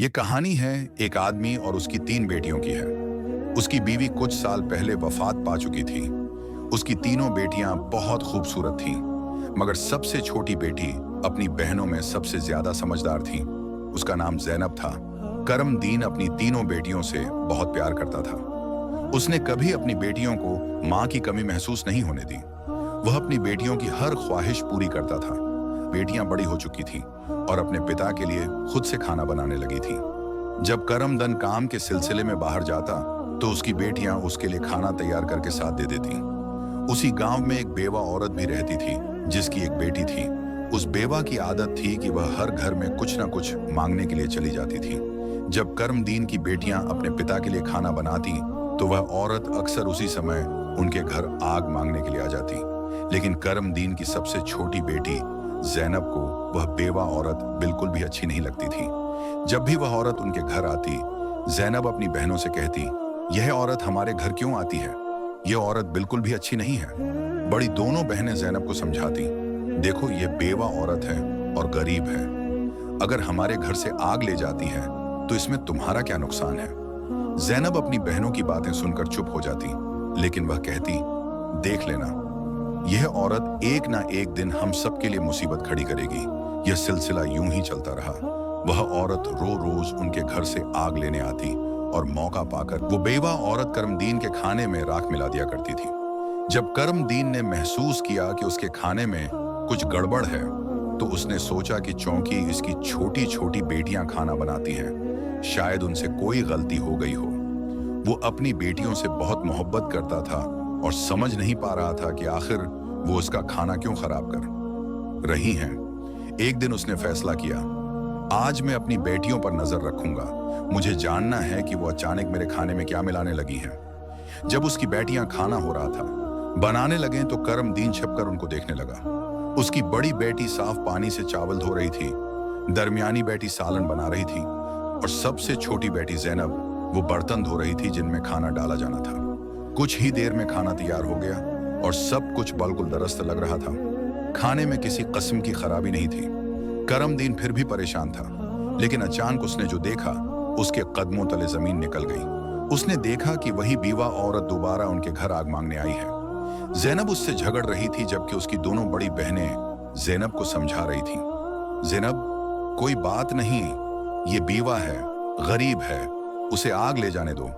ये कहानी है एक आदमी और उसकी 3 बेटियों की है। उसकी बीवी कुछ साल पहले वफात पा चुकी थी। उसकी तीनों बेटियां बहुत खूबसूरत थीं, मगर सबसे छोटी बेटी अपनी बहनों में सबसे ज्यादा समझदार थी। उसका नाम ज़ैनब था। करमदीन अपनी तीनों बेटियों से बहुत प्यार करता था। उसने कभी अपनी बेटियों को माँ की कमी महसूस नहीं होने दी। वह अपनी बेटियों की हर ख्वाहिश पूरी करता था। बेटियां बड़ी हो चुकी थीं और अपने पिता के लिए खुद से खाना बनाने लगी थीं। जब करमदन काम के सिलसिले में बाहर जाता तो उसकी बेटियां उसके लिए खाना तैयार करके साथ दे देती। उसी गांव में एक बेवा औरत भी रहती थी जिसकी एक बेटी थी। उस बेवा की आदत थी कि वह हर घर में कुछ ना कुछ मांगने के लिए चली जाती थी। जब करमदीन की बेटियां अपने पिता के लिए खाना बनाती तो वह औरत अक्सर उसी समय उनके घर आग मांगने के लिए आ जाती। लेकिन करमदीन की सबसे छोटी बेटी ज़ैनब को वह बेवा औरत बिल्कुल भी अच्छी नहीं लगती थी। जब भी वह औरत उनके घर आती, ज़ैनब अपनी बहनों से कहती, यह औरत हमारे घर क्यों आती है? यह औरत बिल्कुल भी अच्छी नहीं है। बड़ी दोनों बहनें ज़ैनब को समझाती, देखो ये बेवा औरत है और गरीब है। अगर हमारे घर से आग ले जाती है तो इसमें तुम्हारा क्या नुकसान है? ज़ैनब अपनी बहनों की बातें सुनकर चुप हो जाती, लेकिन वह कहती, देख लेना, यह औरत एक ना एक दिन हम सबके लिए मुसीबत खड़ी करेगी। यह सिलसिला यूं ही चलता रहा। वह औरत रोज उनके घर से आग लेने आती और मौका पाकर वो बेवा औरत करमदीन के खाने में राख मिला दिया करती थी। जब करमदीन ने महसूस किया कि उसके खाने में कुछ गड़बड़ है तो उसने सोचा कि चौंकि इसकी छोटी छोटी बेटियां खाना बनाती हैं, शायद उनसे कोई गलती हो गई हो। वो अपनी बेटियों से बहुत मोहब्बत करता था और समझ नहीं पा रहा था कि आखिर वो उसका खाना क्यों खराब कर रही हैं। एक दिन उसने फैसला किया, आज मैं अपनी बेटियों पर नजर रखूंगा। मुझे जानना है कि वो अचानक मेरे खाने में क्या मिलाने लगी हैं। जब उसकी बेटियां खाना हो रहा था बनाने लगे तो करमदीन छिपकर उनको देखने लगा। उसकी बड़ी बेटी साफ पानी से चावल धो रही थी, दरमियानी बेटी सालन बना रही थी और सबसे छोटी बेटी ज़ैनब वो बर्तन धो रही थी जिनमें खाना डाला जाना था। कुछ ही देर में खाना तैयार हो गया और सब कुछ बिल्कुल दुरुस्त लग रहा था। खाने में किसी किस्म की खराबी नहीं थी। करमदीन फिर भी परेशान था, लेकिन अचानक उसने जो देखा उसके कदमों तले जमीन निकल गई। उसने देखा कि वही बीवा औरत दोबारा उनके घर आग मांगने आई है। ज़ैनब उससे झगड़ रही थी जबकि उसकी दोनों बड़ी बहनें ज़ैनब को समझा रही थीं। ज़ैनब, कोई बात नहीं, ये बीवा है, गरीब है, उसे आग ले जाने दो।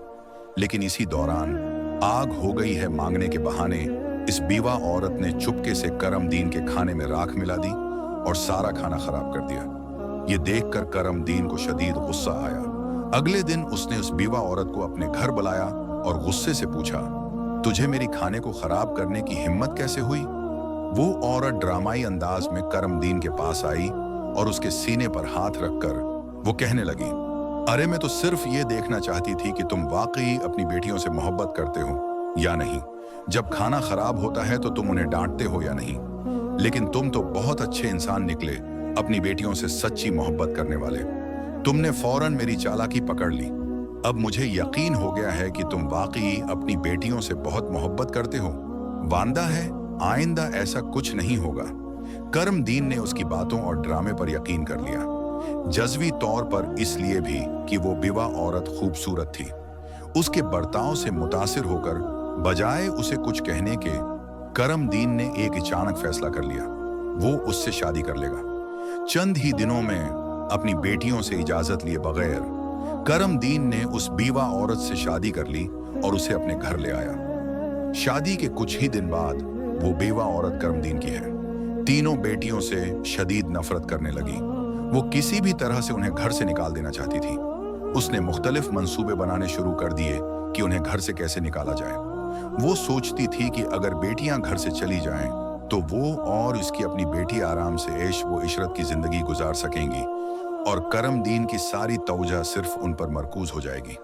लेकिन इसी दौरान आग हो गई है मांगने के बहाने इस बीवा औरत ने चुपके से करमदीन के खाने में राख मिला दी और सारा खाना खराब कर दिया। ये देखकर करमदीन को शदीद गुस्सा आया। अगले दिन उसने उस बीवा औरत को अपने घर बुलाया और गुस्से से पूछा, तुझे मेरी खाने को खराब करने की हिम्मत कैसे हुई? वो औरत ड्रामाई अंदाज में करमदीन के पास आई और उसके सीने पर हाथ रखकर वो कहने लगी, अरे मैं तो सिर्फ ये देखना चाहती थी कि तुम वाकई अपनी बेटियों से मोहब्बत करते हो या नहीं। जब खाना खराब होता है तो तुम उन्हें डांटते हो या नहीं, लेकिन तुम तो बहुत अच्छे इंसान निकले, अपनी बेटियों से सच्ची मोहब्बत करने वाले। तुमने फौरन मेरी चालाकी पकड़ ली। अब मुझे यकीन हो गया है कि तुम वाकई अपनी बेटियों से बहुत मोहब्बत करते हो। वांदा है आइंदा ऐसा कुछ नहीं होगा। करमदीन ने उसकी बातों और ड्रामे पर यकीन कर लिया, जज़्वी तौर पर इसलिए भी कि वो बेवा औरत खूबसूरत थी। उसके बर्ताव से मुतासिर होकर बजाय उसे कुछ कहने के करमदीन ने एक अचानक फैसला कर लिया, वो उससे शादी कर लेगा। चंद ही दिनों में अपनी बेटियों से इजाजत लिए बगैर करमदीन ने उस बीवा औरत से शादी कर ली और उसे अपने घर ले आया। शादी के कुछ ही दिन बाद वो बेवा औरत करमदीन की है। तीनों बेटियों से शदीद नफरत करने लगी। वो किसी भी तरह से उन्हें घर से निकाल देना चाहती थी। उसने मुख्तलिफ मंसूबे बनाने शुरू कर दिए कि उन्हें घर से कैसे निकाला जाए। वो सोचती थी कि अगर बेटियां घर से चली जाएं तो वो और इसकी अपनी बेटी आराम से ऐश व इशरत की जिंदगी गुजार सकेंगी और करमदीन की सारी तवज्जो सिर्फ उन पर मरकूज हो जाएगी।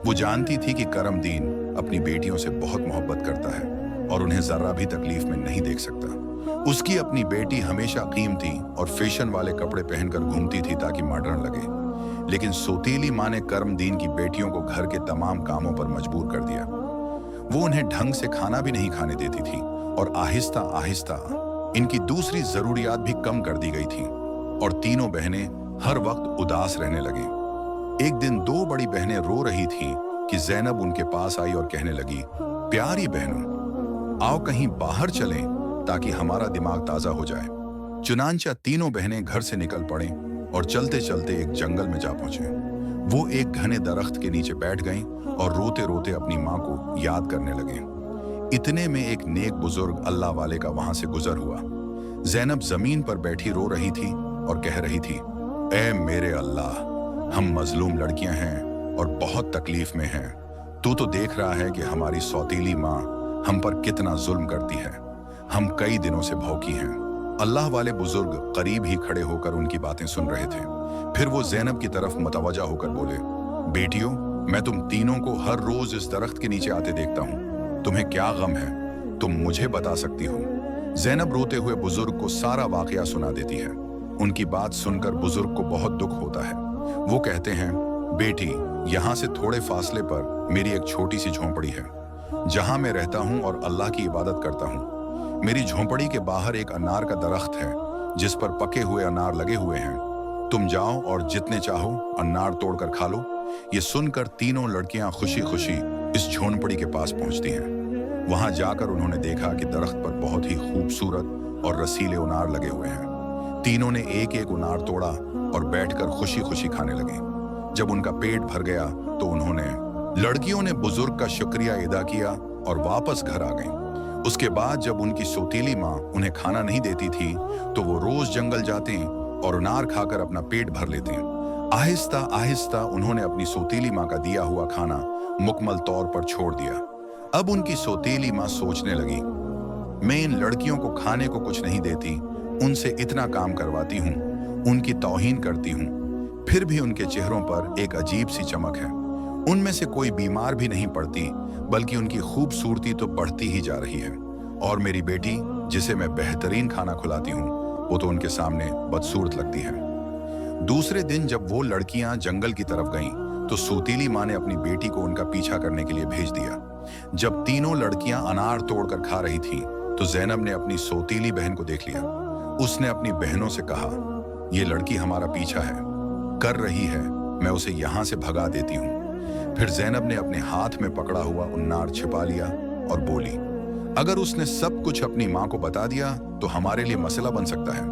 वो जानती थी कि करमदीन अपनी बेटियों से बहुत मोहब्बत करता है और उन्हें जरा भी तकलीफ में नहीं देख सकता। उसकी अपनी बेटी हमेशा कीमती और फैशन वाले कपड़े पहनकर घूमती थी ताकि मॉडर्न लगे, लेकिन सौतीली माँ ने करमदीन की बेटियों को घर के तमाम कामों पर मजबूर कर दिया। वो उन्हें ढंग से खाना भी नहीं खाने देती थी और आहिस्ता आहिस्ता इनकी दूसरी जरूरियात भी कम कर दी गई थी और तीनों बहनें हर वक्त उदास रहने लगी। एक दिन दो बड़ी बहनें रो रही थीं कि ज़ैनब उनके पास आई और कहने लगी, प्यारी बहनों, आओ कहीं बाहर चलें ताकि हमारा दिमाग ताज़ा हो जाए। चुनांचा तीनों बहनें घर से निकल पड़ें और चलते चलते एक जंगल में जा पहुंचे। वो एक घने दरख्त के नीचे बैठ गईं और रोते रोते अपनी माँ को याद करने लगे। इतने में एक नेक बुजुर्ग अल्लाह वाले का वहां से गुजर हुआ। ज़ैनब जमीन पर बैठी रो रही थी और कह रही थी, ऐ मेरे अल्लाह, हम मजलूम लड़कियां हैं और बहुत तकलीफ में हैं। तू तो देख रहा है कि हमारी सौतीली माँ हम पर कितना जुल्म करती है। हम कई दिनों से भौंकी हैं। अल्लाह वाले बुजुर्ग करीब ही खड़े होकर उनकी बातें सुन रहे थे। फिर वो ज़ैनब की तरफ मतवजा होकर बोले, बेटियों, मैं तुम तीनों को हर रोज इस दरख्त के नीचे आते देखता हूँ। तुम्हें क्या गम है? तुम मुझे बता सकती हो। ज़ैनब रोते हुए बुजुर्ग को सारा वाकया सुना देती है। उनकी बात सुनकर बुजुर्ग को बहुत दुख होता है। वो कहते हैं, बेटी, यहाँ से थोड़े फासले पर मेरी एक छोटी सी झोंपड़ी है जहाँ मैं रहता हूँ और अल्लाह की इबादत करता हूँ। मेरी झोंपड़ी के बाहर एक अनार का दरख्त है जिस पर पके हुए अनार लगे हुए हैं। तुम जाओ और जितने चाहो अनार तोड़कर खा लो। ये सुनकर तीनों लड़कियां खुशी खुशी इस झोंपड़ी के पास पहुंचती हैं। वहां जाकर उन्होंने देखा कि दरख्त पर बहुत ही खूबसूरत और रसीले अनार लगे हुए हैं। तीनों ने एक एक अनार तोड़ा और बैठकर खुशी खुशी खाने लगे। जब उनका पेट भर गया तो लड़कियों ने बुजुर्ग का शुक्रिया अदा किया और वापस घर आ गईं। उसके बाद जब उनकी सौतीली माँ उन्हें खाना नहीं देती थी तो वो रोज जंगल जाते और अनार खाकर अपना पेट भर लेते। आहिस्ता आहिस्ता उन्होंने अपनी सौतीली माँ का दिया हुआ खाना मुकम्मल तौर पर छोड़ दिया। अब उनकी सौतीली माँ सोचने लगी, मैं इन लड़कियों को खाने को कुछ नहीं देती, उनसे इतना काम करवाती हूँ, उनकी तौहीन करती हूँ, फिर भी उनके चेहरों पर एक अजीब सी चमक है। उनमें से कोई बीमार भी नहीं पड़ती, बल्कि उनकी खूबसूरती तो बढ़ती ही जा रही है। और मेरी बेटी, जिसे मैं बेहतरीन खाना खिलाती हूँ, वो तो उनके सामने बदसूरत लगती है। दूसरे दिन जब वो लड़कियां जंगल की तरफ गईं, तो सौतीली माँ ने अपनी बेटी को उनका पीछा करने के लिए भेज दिया। जब तीनों लड़कियां अनार तोड़कर खा रही थीं, तो ज़ैनब ने अपनी सौतीली बहन को देख लिया। उसने अपनी बहनों से कहा, ये लड़की हमारा पीछा है कर रही है, मैं उसे यहाँ से भगा देती हूँ। फिर ज़ैनब ने अपने हाथ में पकड़ा हुआ अनार छिपा लिया और बोली, अगर उसने सब कुछ अपनी माँ को बता दिया तो हमारे लिए मसला बन सकता है।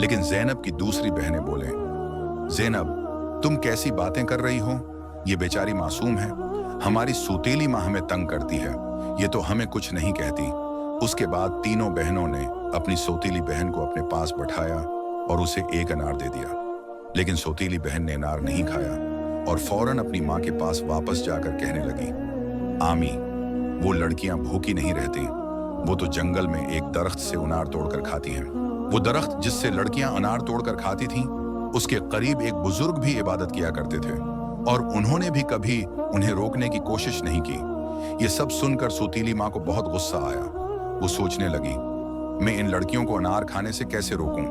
लेकिन ज़ैनब की दूसरी बहनें बोले, ज़ैनब, तुम कैसी बातें कर रही हो? ये बेचारी मासूम है। हमारी सौतीली माँ हमें तंग करती है, ये तो हमें कुछ नहीं कहती। उसके बाद तीनों बहनों ने अपनी सौतीली बहन को अपने पास बैठाया और उसे एक अनार दे दिया। लेकिन सौतीली बहन ने अनार नहीं खाया और फौरन अपनी माँ के पास वापस जाकर कहने लगी, आमी, वो लड़कियां भूखी नहीं रहती, वो तो जंगल में एक दरख्त से अनार तोड़कर खाती हैं। वो दरख्त जिससे लड़कियां अनार तोड़कर खाती थीं, उसके करीब एक बुजुर्ग भी इबादत किया करते थे और उन्होंने भी कभी उन्हें रोकने की कोशिश नहीं की। ये सब सुनकर सौतीली माँ को बहुत गुस्सा आया। वो सोचने लगी, मैं इन लड़कियों को अनार खाने से कैसे रोकूं?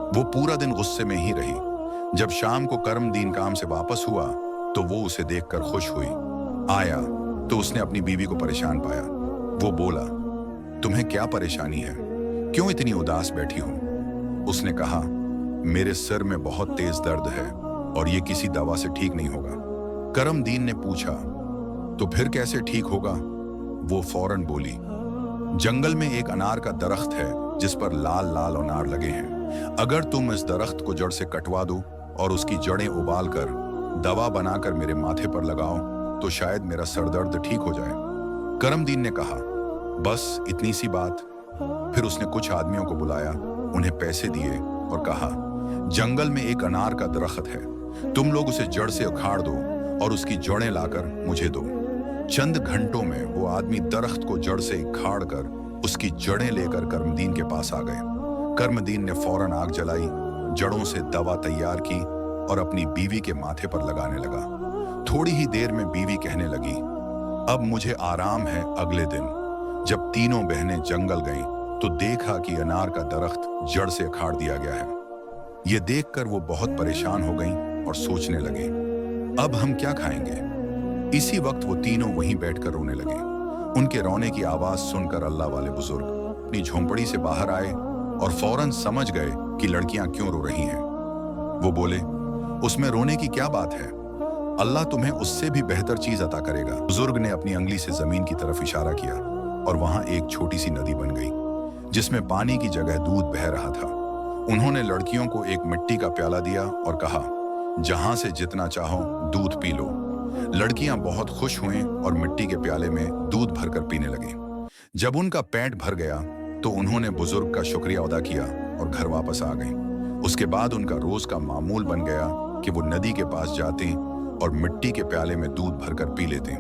वो पूरा दिन गुस्से में ही रही। जब शाम को करमदीन काम से वापस हुआ तो वो उसे देखकर खुश हुई। आया तो उसने अपनी बीवी को परेशान पाया। वो बोला, तुम्हें क्या परेशानी है? क्यों इतनी उदास बैठी हो? उसने कहा, मेरे सिर में बहुत तेज दर्द है और ये किसी दवा से ठीक नहीं होगा। करमदीन ने पूछा, तो फिर कैसे ठीक होगा? वो फौरन बोली, जंगल में एक अनार का दरख्त है जिस पर लाल लाल अनार लगे हैं। अगर तुम इस दरख्त को जड़ से कटवा दो और उसकी जड़ें उबाल कर दवा बनाकर मेरे माथे पर लगाओ तो शायद मेरा सरदर्द ठीक हो जाए। करमदीन ने कहा, बस इतनी सी बात? फिर उसने कुछ आदमियों को बुलाया, उन्हें पैसे दिए और कहा, जंगल में एक अनार का दरख्त है, तुम लोग उसे जड़ से उखाड़ दो और उसकी जड़ें लाकर मुझे दो। चंद घंटों में वो आदमी दरख्त को जड़ से उखाड़ कर उसकी जड़ें लेकर करमदीन के पास आ गए। करमदीन ने फौरन आग जलाई, जड़ों से दवा तैयार की और अपनी बीवी के माथे पर लगाने लगा। थोड़ी ही देर में बीवी कहने लगी, अब मुझे आराम है। अगले दिन जब तीनों बहनें जंगल गईं तो देखा कि अनार का दरख्त जड़ से उखाड़ दिया गया है। ये देखकर वो बहुत परेशान हो गईं और सोचने लगे, अब हम क्या खाएंगे? इसी वक्त वो तीनों वहीं बैठकर रोने लगे। उनके रोने की आवाज सुनकर अल्लाह वाले बुजुर्ग अपनी झोंपड़ी से बाहर आए और फौरन समझ गए कि लड़कियां क्यों रो रही हैं। वो बोले, उसमें रोने की क्या बात है? अल्लाह तुम्हें उससे भी बेहतर चीज अता करेगा। बुजुर्ग ने अपनी अंगली से जमीन की तरफ इशारा किया और वहां एक छोटी सी नदी बन गई जिसमें पानी की जगह दूध बह रहा था। उन्होंने लड़कियों को एक मिट्टी का प्याला दिया और कहा, जहां से जितना चाहो दूध पी लो। लड़कियां बहुत खुश हुईं और मिट्टी के प्याले में दूध भरकर पीने लगी। जब उनका पेट भर गया तो उन्होंने बुजुर्ग का शुक्रिया अदा किया और घर वापस आ गईं। उसके बाद उनका रोज का मामूल बन गया कि वो नदी के पास जाते और मिट्टी के प्याले में दूध भरकर पी लेते।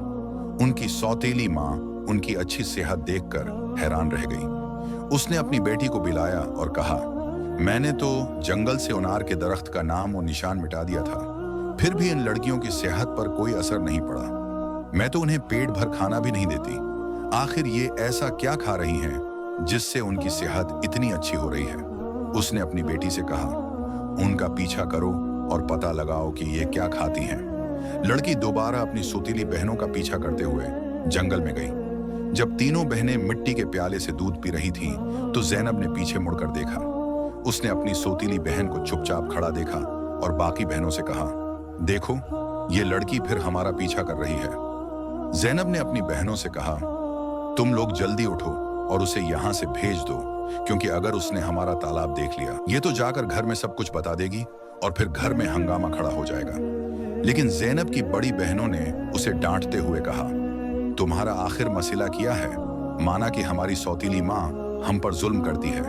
उनकी सौतेली माँ उनकी अच्छी सेहत देखकर हैरान रह गई। उसने अपनी बेटी को बुलाया और कहा, मैंने तो जंगल से उनार के दरख्त का नाम और निशान मिटा दिया था, फिर भी इन लड़कियों की सेहत पर कोई असर नहीं पड़ा। मैं तो उन्हें पेट भर खाना भी नहीं देती। आखिर ये ऐसा क्या खा रही हैं जिससे उनकी सेहत इतनी अच्छी हो रही है। उसने अपनी बेटी से कहा, उनका पीछा करो और पता लगाओ कि ये क्या खाती हैं। लड़की दोबारा अपनी सौतीली बहनों का पीछा करते हुए जंगल में गई। जब तीनों बहनें मिट्टी के प्याले से दूध पी रही थीं, तो ज़ैनब ने पीछे मुड़कर देखा। उसने अपनी सौतीली बहन को चुपचाप खड़ा देखा और बाकी बहनों से कहा, देखो ये लड़की फिर हमारा पीछा कर रही है। ज़ैनब ने अपनी बहनों से कहा, तुम लोग जल्दी उठो और उसे यहाँ से भेज दो, क्योंकि अगर उसने हमारा तालाब देख लिया, ये तो जाकर घर में सब कुछ बता देगी और फिर घर में हंगामा खड़ा हो जाएगा। लेकिन ज़ैनब की बड़ी बहनों ने उसे डांटते हुए कहा, तुम्हारा आखिर मसला क्या है? माना कि हमारी सौतीली माँ हम पर जुल्म करती है,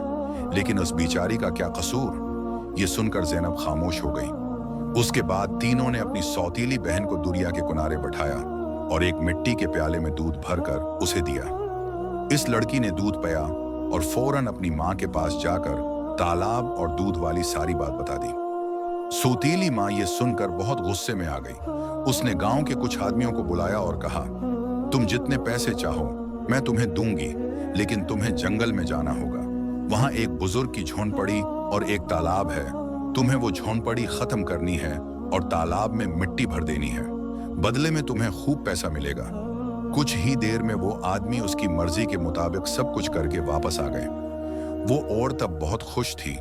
लेकिन उस बेचारी का क्या कसूर? ये सुनकर ज़ैनब खामोश हो गई। उसके बाद तीनों ने अपनी सौतीली बहन को दुरिया के किनारे बैठाया और एक मिट्टी के प्याले में दूध भरकर उसे दिया। इस लड़की ने दूध पिया और फौरन अपनी माँ के पास जाकर तालाब और दूध वाली सारी बात बता दी। सौतीली माँ ये सुनकर बहुत गुस्से में आ गई। उसने गांव के कुछ आदमियों को बुलाया और कहा, तुम जितने पैसे चाहो मैं तुम्हें दूंगी, लेकिन तुम्हें जंगल में जाना होगा। वहां एक बुजुर्ग की झोंपड़ी और एक तालाब है। तुम्हें वो झोंपड़ी खत्म करनी है और तालाब में मिट्टी भर देनी है। बदले में तुम्हें खूब पैसा मिलेगा। कुछ ही देर में वो आदमी उसकी मर्जी के मुताबिक सब कुछ करके वापस आ गए। वो औरत अब बहुत खुश थी।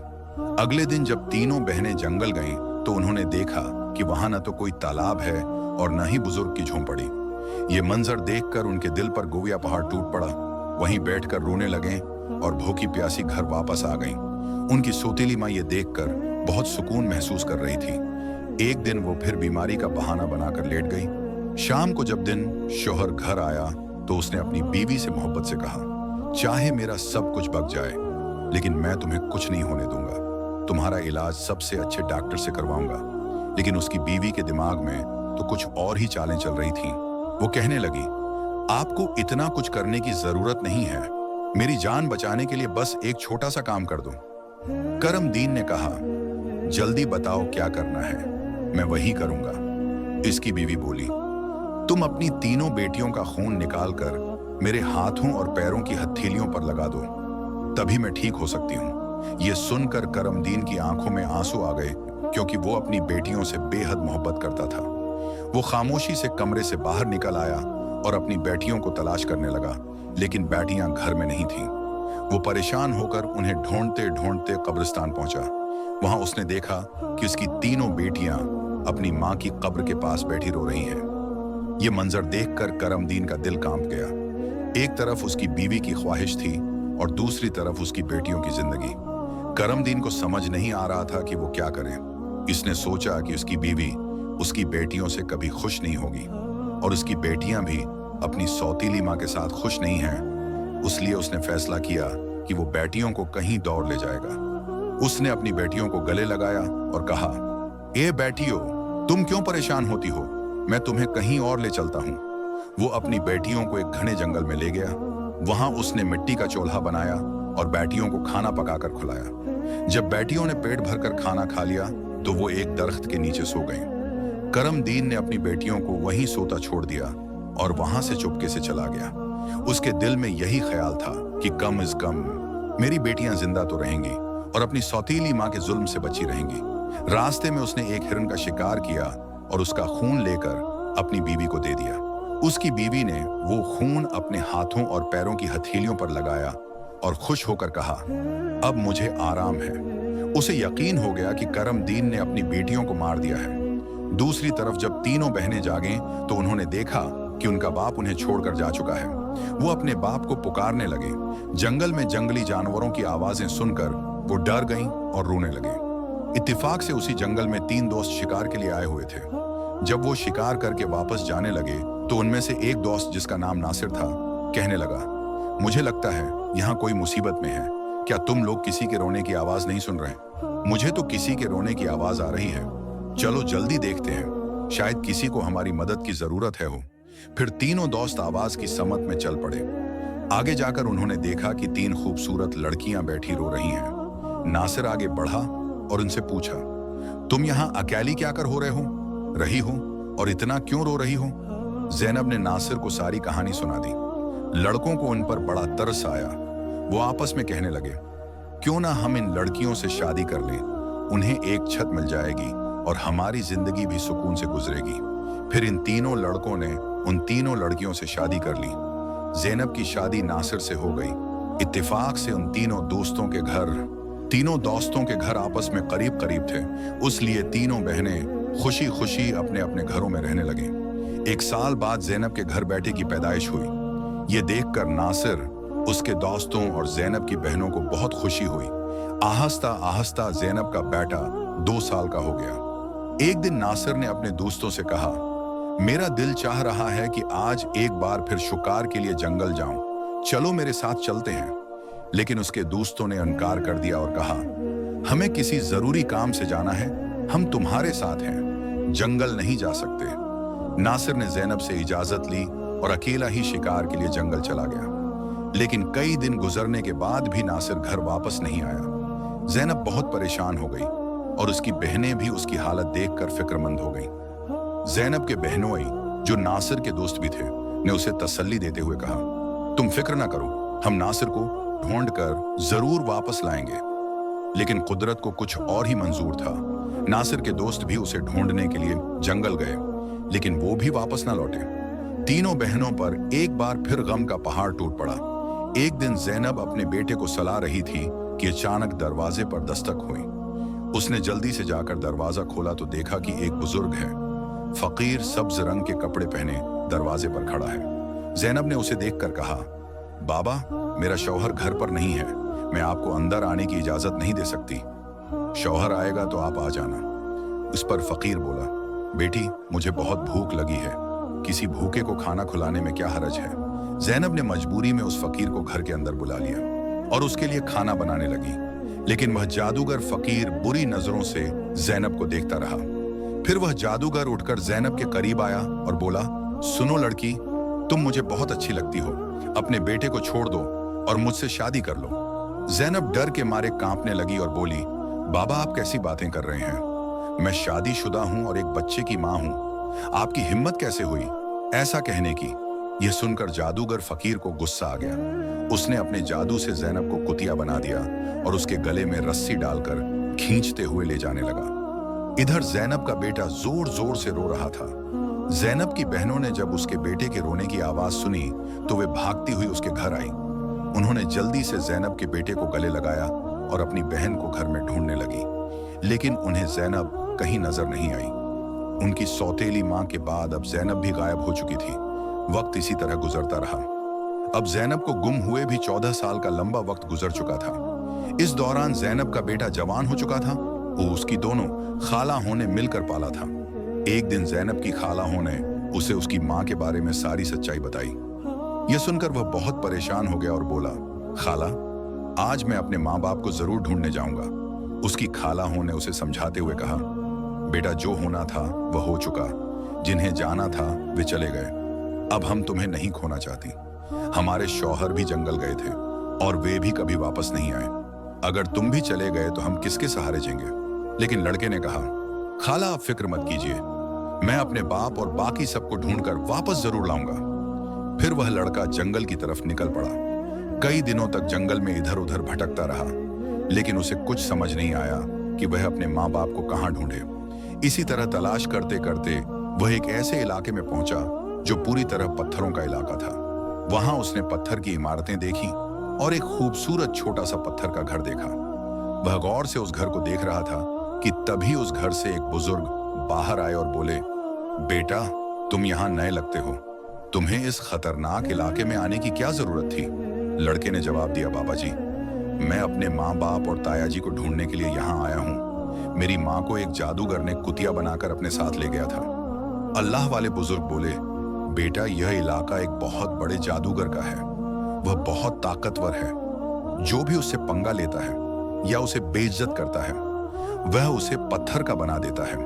अगले दिन जब तीनों बहनें जंगल गईं, तो उन्होंने देखा कि वहां न तो कोई तालाब है और न ही बुजुर्ग की झोंपड़ी। ये मंजर देखकर उनके दिल पर गोविया पहाड़ टूट पड़ा। वहीं बैठकर रोने लगे और भूखी प्यासी घर वापस आ गईं। उनकी सौतीली माँ ये देखकर बहुत सुकून महसूस कर रही थी। एक दिन वो फिर बीमारी का बहाना बनाकर लेट गई। शाम को जब दिन शौहर घर आया, तो उसने अपनी बीवी से मोहब्बत से कहा, चाहे मेरा सब कुछ बक जाए, लेकिन मैं तुम्हें कुछ नहीं होने दूंगा। तुम्हारा इलाज सबसे अच्छे डॉक्टर से करवाऊंगा। लेकिन उसकी बीवी के दिमाग में तो कुछ और ही चालें चल रही थीं। वो कहने लगी, आपको इतना कुछ करने की जरूरत नहीं है। मेरी जान बचाने के लिए बस एक छोटा सा काम कर दो। करमदीन ने कहा, जल्दी बताओ क्या करना है, मैं वही करूंगा। इसकी बीवी बोली, तुम अपनी तीनों बेटियों का खून निकालकर मेरे हाथों और पैरों की हथेलियों पर लगा दो, तभी मैं ठीक हो सकती हूँ। ये सुनकर करमदीन की आंखों में आंसू आ गए, क्योंकि वो अपनी बेटियों से बेहद मोहब्बत करता था। वो खामोशी से कमरे से बाहर निकल आया और अपनी बेटियों को तलाश करने लगा, लेकिन बेटियां घर में नहीं थीं। वो परेशान होकर उन्हें ढूंढते ढूंढते कब्रिस्तान पहुंचा। वहां उसने देखा कि उसकी तीनों बेटियां अपनी मां की कब्र के पास बैठी रो रही हैं। ये मंजर देखकर करमदीन का दिल कांप गया। एक तरफ उसकी बीवी की ख्वाहिश थी और दूसरी तरफ उसकी बेटियों की जिंदगी। करमदीन को समझ नहीं आ रहा था कि वो क्या करे। इसने सोचा कि उसकी बीवी उसकी बेटियों से कभी खुश नहीं होगी और उसकी बेटियां भी अपनी सौतीली माँ के साथ खुश नहीं हैं। इसलिए उसने फैसला किया कि वो बेटियों को कहीं दौड़ ले जाएगा। उसने अपनी बेटियों को गले लगाया और कहा, ए बेटियों, तुम क्यों परेशान होती हो? मैं तुम्हें कहीं और ले चलता हूँ। वो अपनी बेटियों को एक घने जंगल में ले गया। वहां उसने मिट्टी का चूल्हा बनाया और बेटियों को खाना पकाकर खिलाया। जब बेटियों ने पेट भरकर खाना खा लिया, तो वो एक दरख्त के नीचे सो गईं। करमदीन ने अपनी बेटियों को वहीं सोता छोड़ दिया और वहां से चुपके से चला गया। उसके दिल में यही ख्याल था कि कम इज कम मेरी बेटियां जिंदा तो रहेंगी और अपनी सौतीली माँ के जुल्म से बची रहेंगी। रास्ते में उसने एक हिरन का शिकार किया और उसका खून लेकर अपनी बीवी को दे दिया। उसकी बीवी ने वो खून अपने हाथों और पैरों की हथेलियों पर लगाया और खुश होकर कहा, अब मुझे आराम है। उसे यकीन हो गया कि करमदीन ने अपनी बेटियों को मार दिया है। दूसरी तरफ जब तीनों बहनें जागें तो उन्होंने देखा कि उनका बाप उन्हें छोड़कर जा चुका है। वो अपने बाप को पुकारने लगे। जंगल में जंगली जानवरों की आवाजें सुनकर वो डर गईं और रोने लगे। इत्तेफाक से उसी जंगल में 3 दोस्त शिकार के लिए आए हुए थे। जब वो शिकार करके वापस जाने लगे तो उनमें से एक दोस्त, जिसका नाम नासिर था, कहने लगा, मुझे लगता है यहाँ कोई मुसीबत में है। क्या तुम लोग किसी के रोने की आवाज नहीं सुन रहे? मुझे तो किसी के रोने की आवाज आ रही है। चलो जल्दी देखते हैं, शायद किसी को हमारी मदद की जरूरत है हो। फिर तीनों दोस्त आवाज की समत में चल पड़े। आगे जाकर उन्होंने देखा कि 3 खूबसूरत लड़कियां बैठी रो रही हैं। नासिर आगे बढ़ा और उनसे पूछा, तुम यहाँ अकेली क्या कर हो रही हो और इतना क्यों रो रही हो? ज़ैनब ने नासिर को सारी कहानी सुना दी। लड़कों को उन पर बड़ा तरस आया। वो आपस में कहने लगे, क्यों ना हम इन लड़कियों से शादी कर लें, उन्हें एक छत मिल जाएगी और हमारी जिंदगी भी सुकून से गुजरेगी। फिर इन तीनों लड़कों ने उन तीनों लड़कियों से शादी कर ली। ज़ैनब की शादी नासिर से हो गई। इत्तेफाक से उन तीनों दोस्तों के घर आपस में करीब करीब थे, उसलिए तीनों बहनें खुशी खुशी अपने अपने घरों में रहने लगे। 1 साल बाद ज़ैनब के घर बेटे की पैदाइश हुई। ये देखकर नासिर, उसके दोस्तों और ज़ैनब की बहनों को बहुत खुशी हुई। आहिस्ता आहिस्ता ज़ैनब का बेटा 2 साल का हो गया। एक दिन नासिर ने अपने दोस्तों से कहा, मेरा दिल चाह रहा है कि आज एक बार फिर शिकार के लिए जंगल जाऊं, चलो मेरे साथ चलते हैं। लेकिन उसके दोस्तों ने इनकार कर दिया और कहा, हमें किसी जरूरी काम से जाना है, हम तुम्हारे साथ हैं, जंगल नहीं जा सकते। नासिर ने ज़ैनब से इजाजत ली और अकेला ही शिकार के लिए जंगल चला गया। लेकिन कई दिन गुजरने के बाद भी नासिर घर वापस नहीं आया। ज़ैनब बहुत परेशान हो गई और उसकी बहनें भी उसकी हालत देखकर फिक्रमंद हो गईं। ज़ैनब के बहनोई, जो नासिर के दोस्त भी थे, ने उसे तसल्ली देते हुए कहा, तुम फिक्र ना करो, हम नासिर को ढूंढ कर जरूर वापस लाएंगे। लेकिन कुदरत को कुछ और ही मंजूर था। नासिर के दोस्त भी उसे ढूंढने के लिए जंगल गए, लेकिन वो भी वापस ना लौटे। तीनों बहनों पर एक बार फिर गम का पहाड़ टूट पड़ा। एक दिन ज़ैनब अपने बेटे को सला रही थी कि अचानक दरवाजे पर दस्तक हुई। उसने जल्दी से जाकर दरवाजा खोला तो देखा कि एक बुजुर्ग है, फकीर, सब्ज रंग के कपड़े पहने दरवाजे पर खड़ा है। ज़ैनब ने उसे देखकर कहा, बाबा, मेरा शौहर घर पर नहीं है, मैं आपको अंदर आने की इजाजत नहीं दे सकती। शौहर आएगा तो आप आ जाना। उस पर फकीर बोला, बेटी, मुझे बहुत भूख लगी है, किसी भूखे को खाना खिलाने में क्या हरज है। ज़ैनब ने मजबूरी में उस फकीर को घर के अंदर बुला लिया और उसके लिए खाना बनाने लगी। लेकिन वह जादूगर फकीर बुरी नजरों से ज़ैनब को देखता रहा। फिर वह जादूगर उठकर ज़ैनब के करीब आया और बोला, सुनो लड़की, तुम मुझे बहुत अच्छी लगती हो, अपने बेटे को छोड़ दो और मुझसे शादी कर लो। ज़ैनब डर के मारे कांपने लगी और बोली, बाबा, आप कैसी बातें कर रहे हैं? मैं शादीशुदा हूं और एक बच्चे की मां हूं, आपकी हिम्मत कैसे हुई ऐसा कहने की? यह सुनकर जादूगर फकीर को गुस्सा आ गया। उसने अपने जादू से ज़ैनब को कुतिया बना दिया और उसके गले में रस्सी डालकर खींचते हुए ले जाने लगा। इधर ज़ैनब का बेटा जोर जोर से रो रहा था। ज़ैनब की बहनों ने जब उसके बेटे के रोने की आवाज सुनी तो वे भागती हुई उसके घर आई। उन्होंने जल्दी से ज़ैनब के बेटे को गले लगाया और अपनी बहन को घर में ढूंढने लगी, लेकिन उन्हें ज़ैनब कहीं नजर नहीं आई। उनकी सौतेली मां के बाद अब ज़ैनब भी गायब हो चुकी थी। वक्त इसी तरह गुजरता रहा। अब ज़ैनब को गुम हुए भी 14 साल का लंबा वक्त गुजर चुका था। इस दौरान ज़ैनब का बेटा जवान हो चुका था। वो उसकी दोनों खाला होने मिलकर पाला था। एक दिन ज़ैनब की खाला होने उसे उसकी मां के बारे में सारी सच्चाई बताई। यह सुनकर वह बहुत परेशान हो गया और बोला, खाला, आज मैं अपने माँ बाप को जरूर ढूंढने जाऊंगा। उसकी खाला होने उसे समझाते हुए कहा, बेटा, जो होना था वह हो चुका, जिन्हें जाना था वे चले गए, अब हम तुम्हें नहीं खोना चाहती। हमारे शौहर भी जंगल गए थे और वे भी कभी वापस नहीं आए। अगर तुम भी चले गए तो हम किसके सहारे जीएंगे? लेकिन लड़के ने कहा, खाला, आप फिक्र मत कीजिए, मैं अपने बाप और बाकी सबको ढूंढकर वापस जरूर लाऊंगा। फिर वह लड़का जंगल की तरफ निकल पड़ा। कई दिनों तक जंगल में इधर उधर भटकता रहा, लेकिन उसे कुछ समझ नहीं आया कि वह अपने माँ बाप को कहाँ ढूंढे। इसी तरह तलाश करते करते वह एक ऐसे इलाके में पहुंचा जो पूरी तरह पत्थरों का इलाका था। वहां उसने पत्थर की इमारतें देखी और एक खूबसूरत छोटा सा पत्थर का घर देखा। वह गौर से उस घर को देख रहा था कि तभी उस घर से एक बुजुर्ग बाहर आए और बोले, बेटा तुम यहाँ नए लगते हो, तुम्हें इस खतरनाक इलाके में आने की क्या जरूरत थी? लड़के ने जवाब दिया, बाबा जी मैं अपने माँ बाप और ताया जी को ढूंढने के लिए यहाँ आया हूँ। मेरी माँ को एक जादूगर ने कुतिया बनाकर अपने साथ ले गया था। अल्लाह वाले बुजुर्ग बोले, बेटा यह इलाका एक बहुत बड़े जादूगर का है, वह बहुत ताकतवर है। जो भी उससे पंगा लेता है या उसे बेइज्जत करता है वह उसे पत्थर का बना देता है।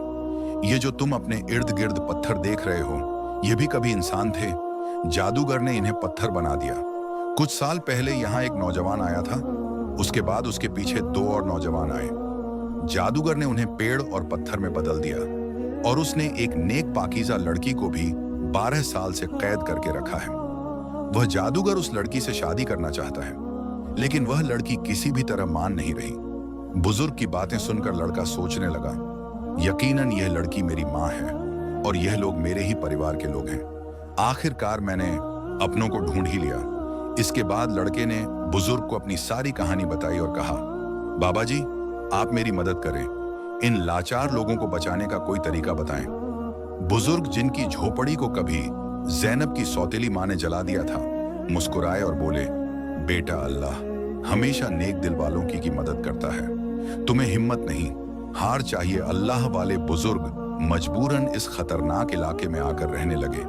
ये जो तुम अपने इर्द गिर्द पत्थर देख रहे हो ये भी कभी इंसान थे, जादूगर ने इन्हें पत्थर बना दिया। कुछ साल पहले यहाँ एक नौजवान आया था, उसके बाद उसके पीछे 2 और नौजवान आए। जादूगर ने उन्हें पेड़ और पत्थर में बदल दिया और उसने एक नेक पाकीज़ा लड़की को भी 12 साल से कैद करके रखा है। वह जादूगर उस लड़की से शादी करना चाहता है, लेकिन वह लड़की किसी भी तरह मान नहीं रही। बुजुर्ग की बातें सुनकर लड़का सोचने लगा, यकीनन यह लड़की मेरी माँ है और यह लोग मेरे ही परिवार के लोग हैं। आखिरकार मैंने अपनों को ढूंढ ही लिया। इसके बाद लड़के ने बुजुर्ग को अपनी सारी कहानी बताई और कहा, बाबा जी आप मेरी मदद करें, इन लाचार लोगों को बचाने का कोई तरीका बताएं। बुजुर्ग जिनकी झोपड़ी को कभी ज़ैनब की सौतेली माँ ने जला दिया था, मुस्कुराए और बोले, बेटा अल्लाह हमेशा नेक दिल वालों की मदद करता है, तुम्हें हिम्मत नहीं हार चाहिए। अल्लाह वाले बुजुर्ग मजबूरन इस खतरनाक इलाके में आकर रहने लगे।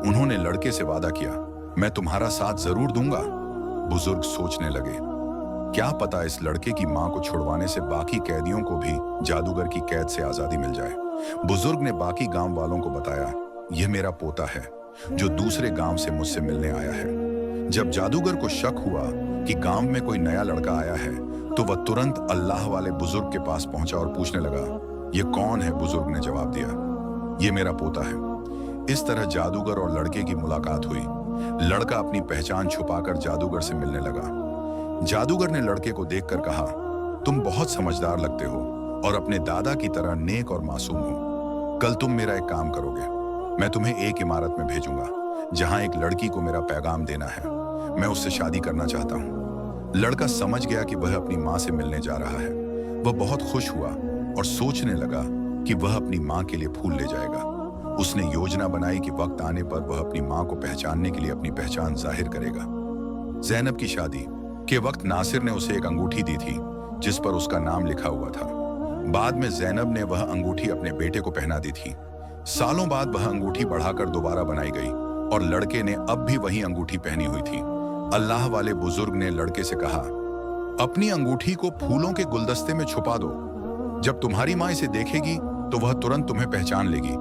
उन्होंने लड़के से वादा किया, मैं तुम्हारा साथ जरूर दूंगा। बुजुर्ग सोचने लगे, क्या पता इस लड़के की मां को छुड़वाने से बाकी कैदियों को भी जादूगर की कैद से आजादी मिल जाए। बुजुर्ग ने बाकी गांव वालों को बताया, यह मेरा पोता है जो दूसरे गांव से मुझसे मिलने आया है। जब जादूगर को शक हुआ कि गांव में कोई नया लड़का आया है तो वह तुरंत अल्लाह वाले बुजुर्ग के पास पहुंचा और पूछने लगा, ये कौन है? बुजुर्ग ने जवाब दिया, ये मेरा पोता है। इस तरह जादूगर और लड़के की मुलाकात हुई। लड़का अपनी पहचान छुपाकर जादूगर से मिलने लगा। जादूगर ने लड़के को देखकर कहा, तुम बहुत समझदार लगते हो और अपने दादा की तरह नेक और मासूम हो। कल तुम मेरा एक काम करोगे, मैं तुम्हें एक इमारत में भेजूंगा जहां एक लड़की को मेरा पैगाम देना है। मैं उससे शादी करना चाहता हूं। लड़का समझ गया कि वह अपनी मां से मिलने जा रहा है। वह बहुत खुश हुआ और सोचने लगा कि वह अपनी मां के लिए फूल ले जाएगा। उसने योजना बनाई कि वक्त आने पर वह अपनी मां को पहचानने के लिए अपनी पहचान जाहिर करेगा। ज़ैनब की शादी के वक्त नासिर ने उसे एक अंगूठी दी थी जिस पर उसका नाम लिखा हुआ था। बाद में ज़ैनब ने वह अंगूठी अपने बेटे को पहना दी थी। सालों बाद वह अंगूठी बढ़ाकर दोबारा बनाई गई और लड़के ने अब भी वही अंगूठी पहनी हुई थी। अल्लाह वाले बुजुर्ग ने लड़के से कहा, अपनी अंगूठी को फूलों के गुलदस्ते में छुपा दो। जब तुम्हारी मां इसे देखेगी तो वह तुरंत तुम्हें पहचान लेगी,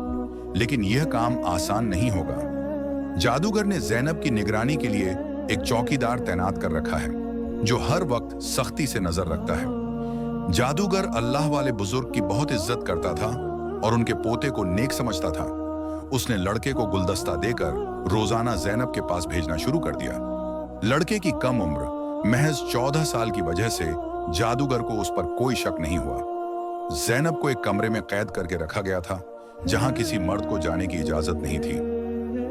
लेकिन यह काम आसान नहीं होगा। जादूगर ने ज़ैनब की निगरानी के लिए एक चौकीदार तैनात कर रखा है जो हर वक्त सख्ती से नजर रखता है। जादूगर अल्लाह वाले बुजुर्ग की बहुत इज्जत करता था और उनके पोते को नेक समझता था। उसने लड़के को गुलदस्ता देकर रोजाना ज़ैनब के पास भेजना शुरू कर दिया। लड़के की कम उम्र महज 14 साल की वजह से जादूगर को उस पर कोई शक नहीं हुआ। ज़ैनब को एक कमरे में कैद करके रखा गया था जहां किसी मर्द को जाने की इजाजत नहीं थी।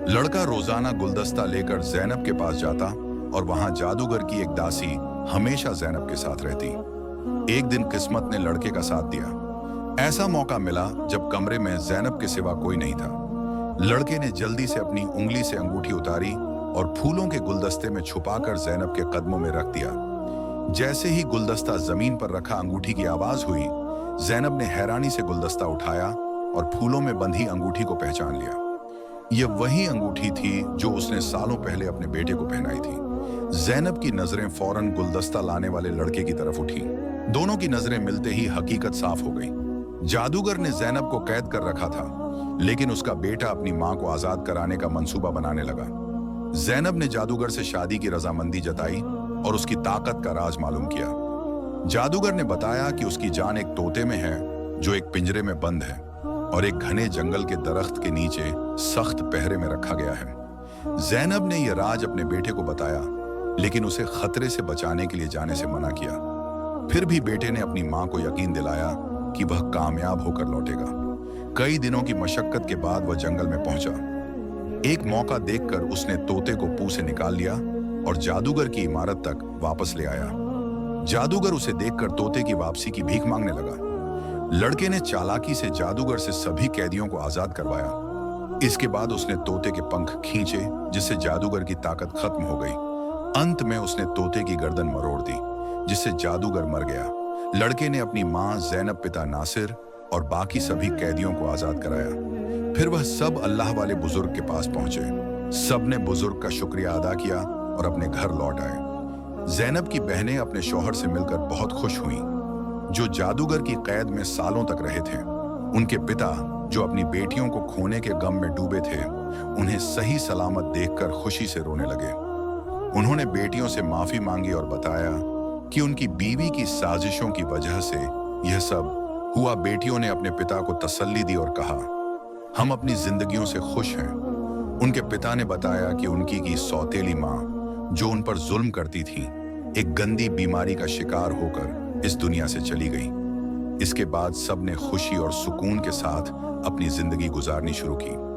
लड़का रोजाना गुलदस्ता लेकर ज़ैनब के पास जाता और वहां जादूगर की एक दासी हमेशा ज़ैनब के साथ रहती। एक दिन किस्मत ने लड़के का साथ दिया। ऐसा मौका मिला जब कमरे में ज़ैनब के सिवा कोई नहीं था। लड़के ने जल्दी से अपनी उंगली से अंगूठी उतारी और फूलों के गुलदस्ते में छुपाकर ज़ैनब के कदमों में रख दिया। जैसे ही गुलदस्ता जमीन पर रखा अंगूठी की आवाज हुई, ज़ैनब ने हैरानी से गुलदस्ता उठाया और फूलों में बंधी अंगूठी को पहचान लिया। यह वही अंगूठी थी जो उसने सालों पहले अपने बेटे को पहनाई थी। ज़ैनब की नजरें फौरन गुलदस्ता लाने वाले लड़के की तरफ उठी। दोनों की नजरें मिलते ही हकीकत साफ हो गई। जादूगर ने ज़ैनब को कैद कर रखा था, लेकिन उसका बेटा अपनी मां को आजाद कराने का मंसूबा बनाने लगा। ज़ैनब ने जादूगर से शादी की रजामंदी जताई और उसकी ताकत का राज मालूम किया। जादूगर ने बताया कि उसकी जान एक तोते में है जो एक पिंजरे में बंद है और एक घने जंगल के दरख्त के नीचे सख्त पहरे में रखा गया है। ज़ैनब ने यह राज अपने बेटे को बताया, लेकिन उसे खतरे से बचाने के लिए जाने से मना किया। फिर भी बेटे ने अपनी मां को यकीन दिलाया कि वह कामयाब होकर लौटेगा। कई दिनों की मशक्कत के बाद वह जंगल में पहुंचा। एक मौका देखकर उसने तोते को पूंछ से निकाल लिया और जादूगर की इमारत तक वापस ले आया। जादूगर उसे देखकर तोते की वापसी की भीख मांगने लगा। लड़के ने चालाकी से जादूगर से सभी कैदियों को आजाद करवाया। इसके बाद उसने तोते के पंख खींचे, जिससे जादूगर की ताकत खत्म हो गई। अंत में उसने तोते की गर्दन मरोड़ दी, जिससे जादूगर मर गया। लड़के ने अपनी मां ज़ैनब, पिता नासिर और बाकी सभी कैदियों को आजाद कराया। फिर वह सब अल्लाह वाले बुजुर्ग के पास पहुंचे। सबने बुजुर्ग का शुक्रिया अदा किया और अपने घर लौट आए। ज़ैनब की बहनें अपने शौहर से मिलकर बहुत खुश हुईं, जो जादूगर की कैद में सालों तक रहे थे। उनके पिता, जो अपनी बेटियों को खोने के गम में डूबे थे, उन्हें सही सलामत देखकर खुशी से रोने लगे। उन्होंने बेटियों से माफी मांगी और बताया कि उनकी बीवी की साजिशों की वजह से यह सब हुआ। बेटियों ने अपने पिता को तसल्ली दी और कहा, हम अपनी जिंदगियों से खुश हैं। उनके पिता ने बताया कि उनकी की सौतेली माँ, जो उन पर जुल्म करती थी, एक गंदी बीमारी का शिकार होकर इस दुनिया से चली गई। इसके बाद सबने खुशी और सुकून के साथ अपनी जिंदगी गुजारनी शुरू की।